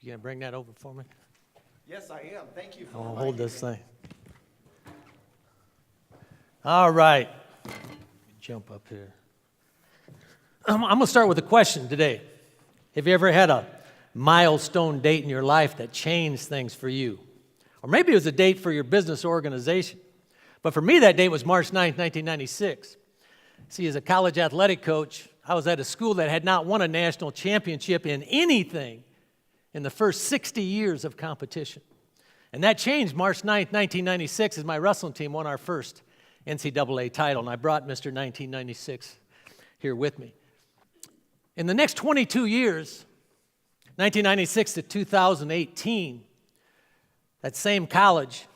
You gonna bring that over for me? Yes, I am. Thank you for I'll inviting hold me. this thing. All right. Jump up here. I'm going to start with a question today. Have you ever had a milestone date in your life that changed things for you? Or maybe it was a date for your business organization. But for me, that date was March 9th, 1996. See, as a college athletic coach, I was at a school that had not won a national championship in anything in the first 60 years of competition. And that changed March 9th, 1996, as my wrestling team won our first NCAA title. And I brought Mr. 1996 here with me. In the next 22 years, 1996 to 2018, that same college,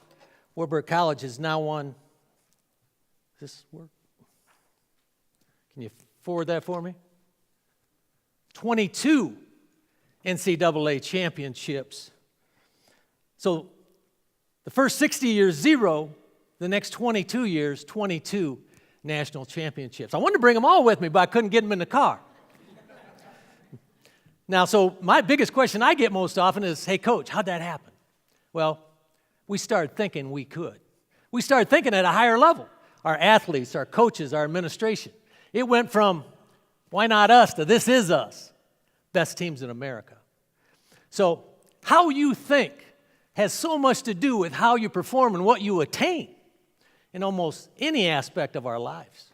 Wartburg College, has now won. Does this work? Can you forward that for me? 22 NCAA championships. So the first 60 years, 0. The next 22 years, 22 national championships. I wanted to bring them all with me, but I couldn't get them in the car. Now, so my biggest question I get most often is, hey, Coach, how'd that happen? Well, we started thinking we could. We started thinking at a higher level. Our athletes, our coaches, our administration. It went from, why not us, to this is us. Best teams in America. So how you think has so much to do with how you perform and what you attain in almost any aspect of our lives.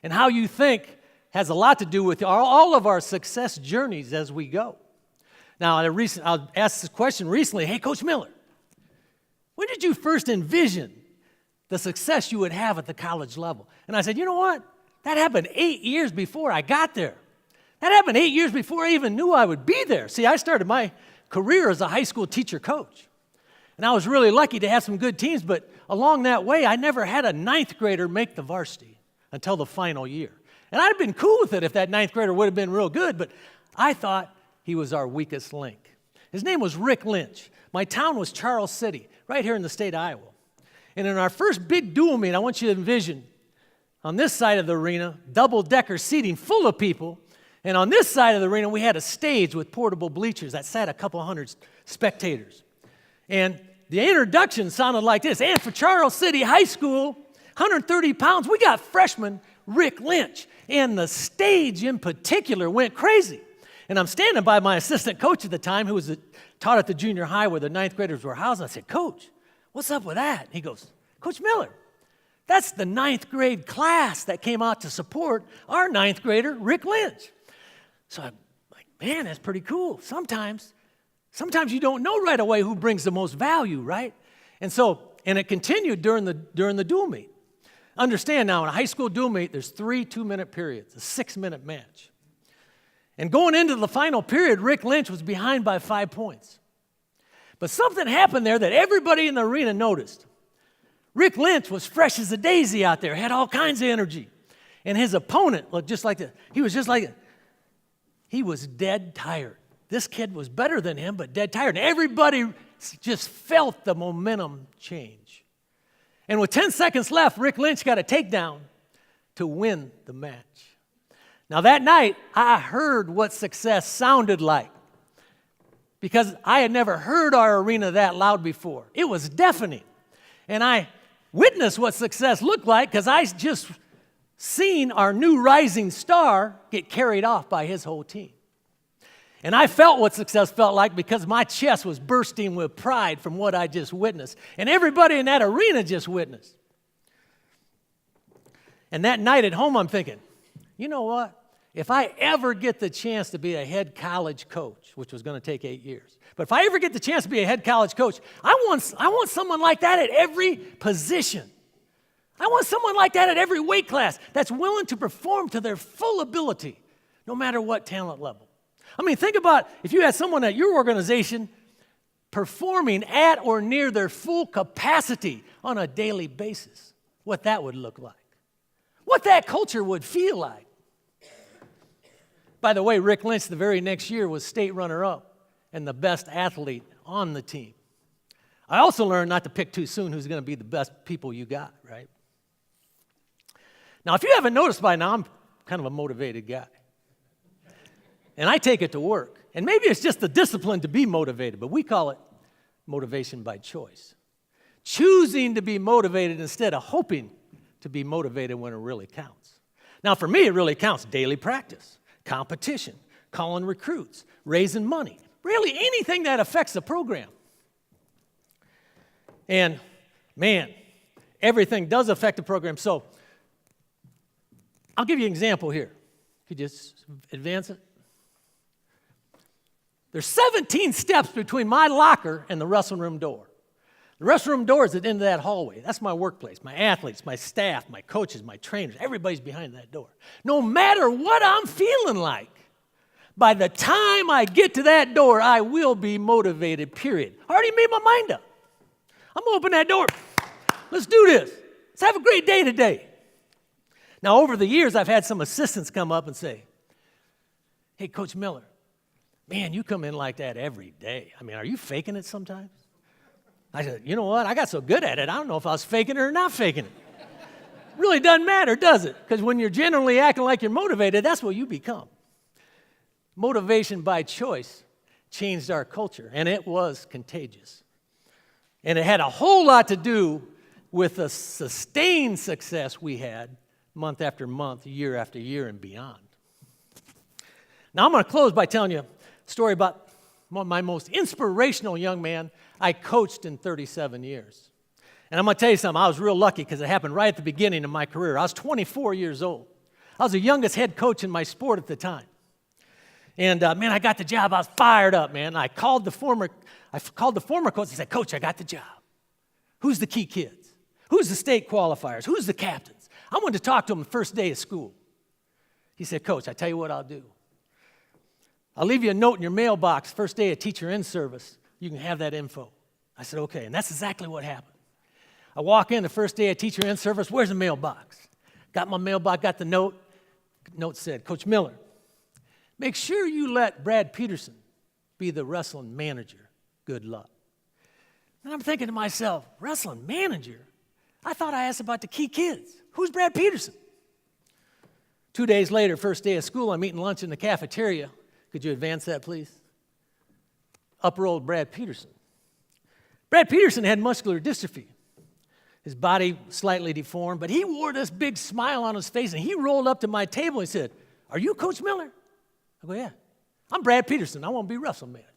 And how you think has a lot to do with all of our success journeys as we go. Now, I asked this question recently, hey, Coach Miller, when did you first envision the success you would have at the college level? And I said, you know what? That happened 8 years before I got there. That happened 8 years before I even knew I would be there. See, I started my career as a high school teacher coach. And I was really lucky to have some good teams, but along that way, I never had a ninth grader make the varsity until the final year. And I'd have been cool with it if that ninth grader would have been real good, but I thought he was our weakest link. His name was Rick Lynch. My town was Charles City, right here in the state of Iowa. And in our first big dual meet, I want you to envision on this side of the arena, double-decker seating full of people, and on this side of the arena, we had a stage with portable bleachers that sat a couple hundred spectators. And the introduction sounded like this. And for Charles City High School, 130 pounds, we got freshman Rick Lynch. And the stage in particular went crazy. And I'm standing by my assistant coach at the time, who was taught at the junior high where the ninth graders were housed. I said, Coach, what's up with that? He goes, Coach Miller, that's the ninth grade class that came out to support our ninth grader, Rick Lynch. So I'm like, man, that's pretty cool. Sometimes you don't know right away who brings the most value, right? And it continued during the dual meet. Understand now, in a high school dual meet, there's 3 2-minute periods, a 6-minute match. And going into the final period, Rick Lynch was behind by 5 points. But something happened there that everybody in the arena noticed. Rick Lynch was fresh as a daisy out there, had all kinds of energy. And his opponent looked just like this. He was just like it. He was dead tired. This kid was better than him, but dead tired. And everybody just felt the momentum change. And with 10 seconds left, Rick Lynch got a takedown to win the match. Now that night, I heard what success sounded like because I had never heard our arena that loud before. It was deafening. And I witnessed what success looked like because I just seen our new rising star get carried off by his whole team. And I felt what success felt like because my chest was bursting with pride from what I just witnessed. And everybody in that arena just witnessed. And that night at home, I'm thinking, you know what? If I ever get the chance to be a head college coach, which was going to take 8 years, but if I ever get the chance to be a head college coach, I want someone like that at every position. I want someone like that at every weight class that's willing to perform to their full ability, no matter what talent level. I mean, think about if you had someone at your organization performing at or near their full capacity on a daily basis, what that would look like, what that culture would feel like. By the way, Rick Lynch the very next year was state runner-up and the best athlete on the team. I also learned not to pick too soon who's going to be the best people you got, right? Now, if you haven't noticed by now, I'm kind of a motivated guy. And I take it to work. And maybe it's just the discipline to be motivated, but we call it motivation by choice. Choosing to be motivated instead of hoping to be motivated when it really counts. Now, for me, it really counts. Daily practice, competition, calling recruits, raising money, really anything that affects the program. And, man, everything does affect the program. So I'll give you an example here. Could you just advance it? There's 17 steps between my locker and the wrestling room door. The wrestling room door is at the end of that hallway. That's my workplace, my athletes, my staff, my coaches, my trainers. Everybody's behind that door. No matter what I'm feeling like, by the time I get to that door, I will be motivated, period. I already made my mind up. I'm going to open that door. Let's do this. Let's have a great day today. Now, over the years, I've had some assistants come up and say, hey, Coach Miller, man, you come in like that every day. I mean, are you faking it sometimes? I said, you know what? I got so good at it, I don't know if I was faking it or not faking it. Really doesn't matter, does it? Because when you're genuinely acting like you're motivated, that's what you become. Motivation by choice changed our culture, and it was contagious. And it had a whole lot to do with the sustained success we had month after month, year after year, and beyond. Now, I'm going to close by telling you a story about my most inspirational young man I coached in 37 years. And I'm going to tell you something. I was real lucky because it happened right at the beginning of my career. I was 24 years old. I was the youngest head coach in my sport at the time. And, man, I got the job. I was fired up, man. I called the former coach. He said, Coach, I got the job. Who's the key kids? Who's the state qualifiers? Who's the captains? I wanted to talk to them the first day of school. He said, Coach, I tell you what I'll do. I'll leave you a note in your mailbox first day of teacher in service. You can have that info. I said, okay, and that's exactly what happened. I walk in the first day of teacher in service. Where's the mailbox? Got my mailbox, got the note. Note said, Coach Miller, make sure you let Brad Peterson be the wrestling manager. Good luck. And I'm thinking to myself, wrestling manager? I thought I asked about the key kids. Who's Brad Peterson? 2 days later, first day of school, I'm eating lunch in the cafeteria. Could you advance that, please? Up rolled Brad Peterson. Brad Peterson had muscular dystrophy. His body slightly deformed, but he wore this big smile on his face, and he rolled up to my table and said, are you Coach Miller? I go, yeah. I'm Brad Peterson. I want to be wrestling manager.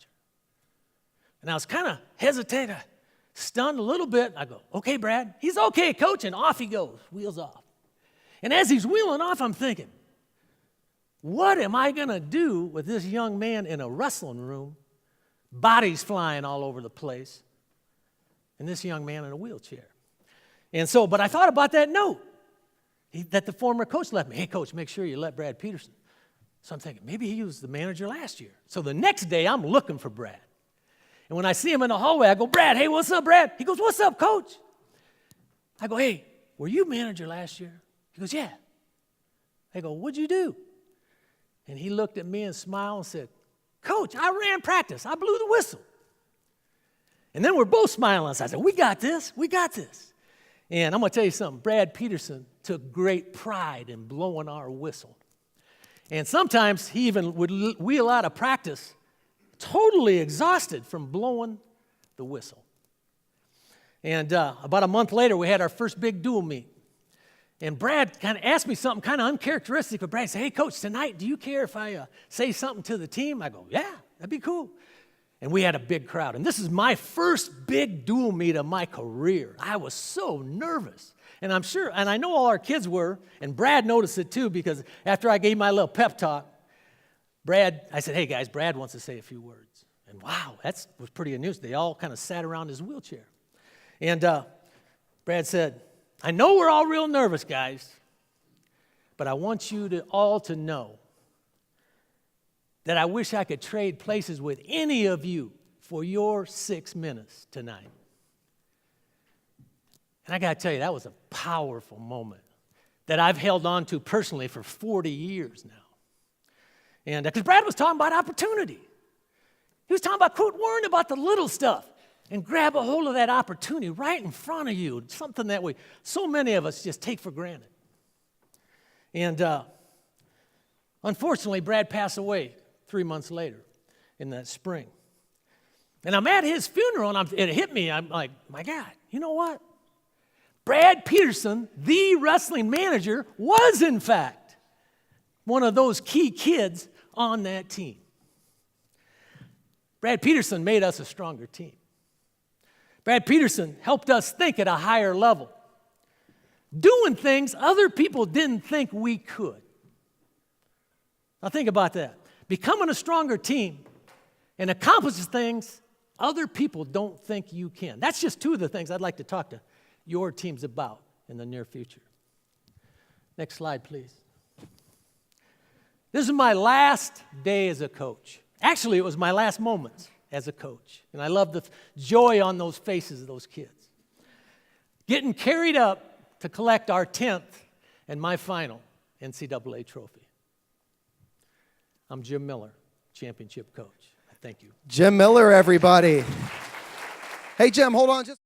And I was kind of hesitating, stunned a little bit. I go, okay, Brad. He's okay, Coach, and off he goes, wheels off. And as he's wheeling off, I'm thinking, what am I going to do with this young man in a wrestling room, bodies flying all over the place, and this young man in a wheelchair? And so, but I thought about that note that the former coach left me. Hey, Coach, make sure you let Brad Peterson. So I'm thinking, maybe he was the manager last year. So the next day, I'm looking for Brad. And when I see him in the hallway, I go, Brad, hey, what's up, Brad? He goes, what's up, Coach? I go, hey, were you manager last year? He goes, yeah. I go, what'd you do? And he looked at me and smiled and said, Coach, I ran practice. I blew the whistle. And then we're both smiling. So I said, we got this. We got this. And I'm going to tell you something. Brad Peterson took great pride in blowing our whistle. And sometimes he even would wheel out of practice totally exhausted from blowing the whistle. And about a month later, we had our first big dual meet. And Brad kind of asked me something kind of uncharacteristic, but Brad said, hey, Coach, tonight, do you care if I say something to the team? I go, yeah, that'd be cool. And we had a big crowd. And this is my first big dual meet of my career. I was so nervous. And I'm sure, and I know all our kids were, and Brad noticed it too, because after I gave my little pep talk, I said, hey, guys, Brad wants to say a few words. And wow, that was pretty unusual. They all kind of sat around his wheelchair. And Brad said, I know we're all real nervous, guys, but I want you all to know that I wish I could trade places with any of you for your 6 minutes tonight. And I got to tell you, that was a powerful moment that I've held on to personally for 40 years now. And because Brad was talking about opportunity. He was talking about quit worrying about the little stuff and grab a hold of that opportunity right in front of you, something that so many of us just take for granted. And unfortunately, Brad passed away 3 months later. in that spring. And I'm at his funeral, and it hit me. I'm like, my God, you know what? Brad Peterson, the wrestling manager, was in fact one of those key kids on that team. Brad Peterson made us a stronger team. Brad Peterson helped us think at a higher level, doing things other people didn't think we could. Now think about that. Becoming a stronger team and accomplishing things other people don't think you can. That's just two of the things I'd like to talk to your teams about in the near future. Next slide, please. This is my last day as a coach. Actually, it was my last moments as a coach. And I love the joy on those faces of those kids. Getting carried up to collect our 10th and my final NCAA trophy. I'm Jim Miller, championship coach. Thank you. Jim Miller, everybody. Hey, Jim, hold on just